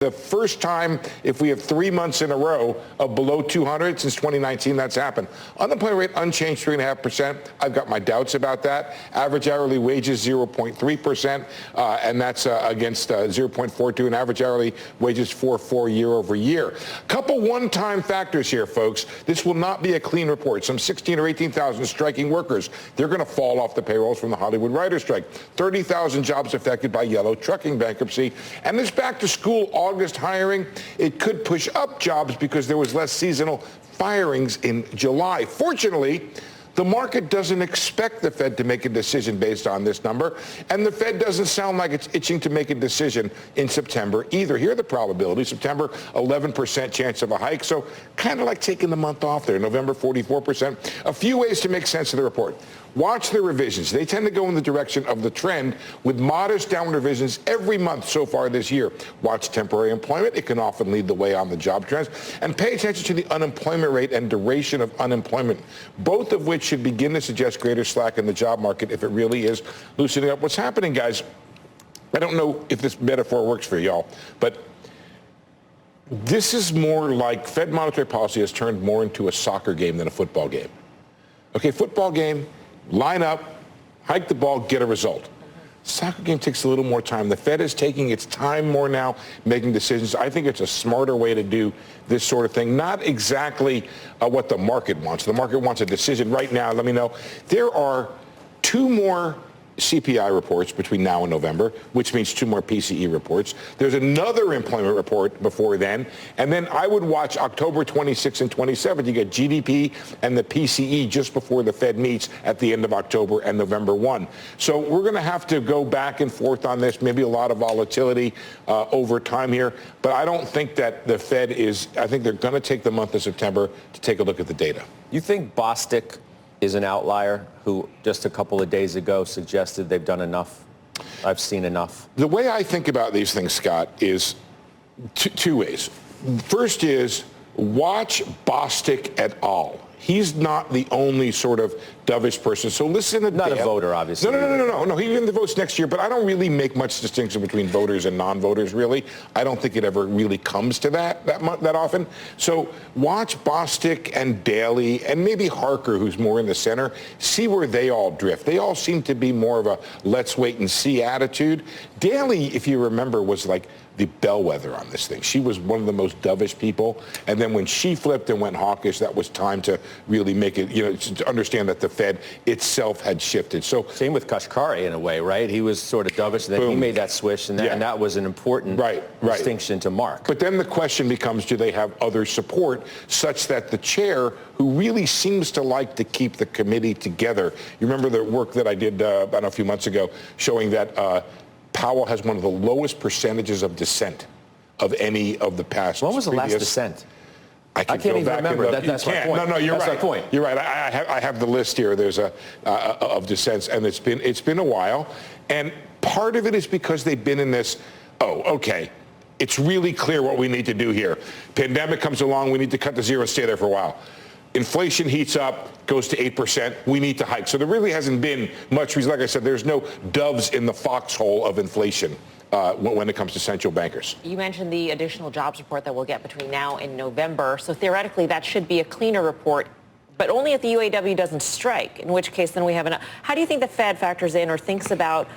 The first time, if we have 3 months in a row of below 200 since 2019, that's happened. Unemployment rate unchanged, 3.5%. I've got my doubts about that. Average hourly wages, 0.3%, and that's against 0.42, and average hourly wages 4.4 year over year. Couple one-time factors here, folks. This will not be a clean report. Some 16 or 18,000 striking workers, they're going to fall off the payrolls from the Hollywood writers' strike. 30,000 jobs affected by yellow trucking bankruptcy. And this back-to-school August hiring, it could push up jobs because there was less seasonal firings in July. Fortunately, the market doesn't expect the Fed to make a decision based on this number, and the Fed doesn't sound like it's itching to make a decision in September either. Here are the probabilities. September, 11% chance of a hike, so kind of like taking the month off there. November, 44%. A few ways to make sense of the report. Watch the revisions. They tend to go in the direction of the trend with modest downward revisions every month so far this year. Watch temporary employment. It can often lead the way on the job trends. And pay attention to the unemployment rate and duration of unemployment, both of which should begin to suggest greater slack in the job market if it really is loosening up. What's happening, guys, I don't know if this metaphor works for y'all, but this is more like Fed monetary policy has turned more into a soccer game than a football game. Okay, football game, line up, hike the ball, get a result. Soccer game takes a little more time. The Fed is taking its time more now, making decisions. I think it's a smarter way to do this sort of thing. Not exactly what the market wants. The market wants a decision right now. Let me know. There are 2 more CPI reports between now and November, which means 2 more PCE reports. There's another employment report before then. And then I would watch October 26 and 27. You get GDP and the PCE just before the Fed meets at the end of October and November 1. So we're going to have to go back and forth on this, maybe a lot of volatility over time here. But I don't think that the Fed is, I think they're going to take the month of September to take a look at the data. You think Bostick is an outlier who just a couple of days ago suggested they've done enough? I've seen enough. The way I think about these things, Scott, is two ways. First is watch Bostick et al. He's not the only sort of dovish person. So listen to Not a voter, obviously. No. He even votes next year, but I don't really make much distinction between voters and non-voters, really. I don't think it ever really comes to that often. So watch Bostick and Daly and maybe Harker, who's more in the center, see where they all drift. They all seem to be more of a let's wait and see attitude. Daly, if you remember, was like the bellwether on this thing. She was one of the most dovish people. And then when she flipped and went hawkish, that was time to really make it, to understand that the Fed itself had shifted. So same with Kashkari in a way, right? He was sort of dovish, and then he made that switch, and that was an important distinction to mark. But then the question becomes, do they have other support such that the chair, who really seems to like to keep the committee together, you remember the work that I did about a few months ago showing that Powell has one of the lowest percentages of dissent of any of the past. When was the last dissent? I can't even remember. That's my point. No, you're right. That's my point. You're right. I have the list here. There's of dissents, and it's been a while. And part of it is because they've been in this, it's really clear what we need to do here. Pandemic comes along, we need to cut to zero and stay there for a while. Inflation heats up, goes to 8%. We need to hike. So there really hasn't been much reason. Like I said, there's no doves in the foxhole of inflation when it comes to central bankers. You mentioned the additional jobs report that we'll get between now and November. So theoretically, that should be a cleaner report, but only if the UAW doesn't strike, in which case then we have enough. How do you think the Fed factors in or thinks about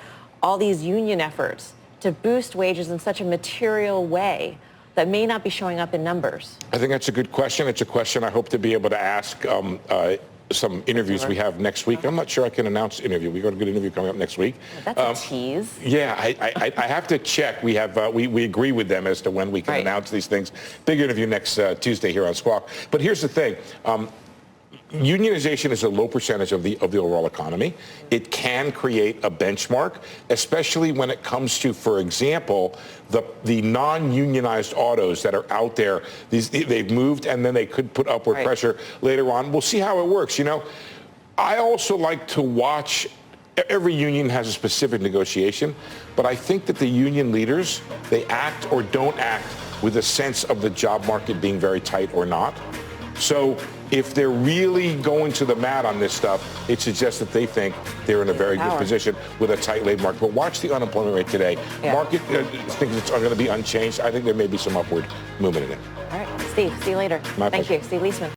all these union efforts to boost wages in such a material way that may not be showing up in numbers? I think that's a good question. It's a question I hope to be able to ask some interviews we have next week. I'm not sure I can announce the interview. We got a good interview coming up next week. That's a tease. Yeah, I have to check. We have we agree with them as to when we can announce these things. Big interview next Tuesday here on Squawk. But here's the thing. Unionization is a low percentage of the overall economy. It can create a benchmark, especially when it comes to, for example, the non-unionized autos that are out there. They've moved, and then they could put upward pressure later on. We'll see how it works. I also like to watch. Every union has a specific negotiation, but I think that the union leaders, they act or don't act with a sense of the job market being very tight or not. So if they're really going to the mat on this stuff, it suggests that they think they're in a very good position with a tight labor market. But watch the unemployment rate today. Yeah. Market thinks it's going to be unchanged. I think there may be some upward movement in it. All right, Steve, see you later. My Thank pleasure. you. Steve Liesman.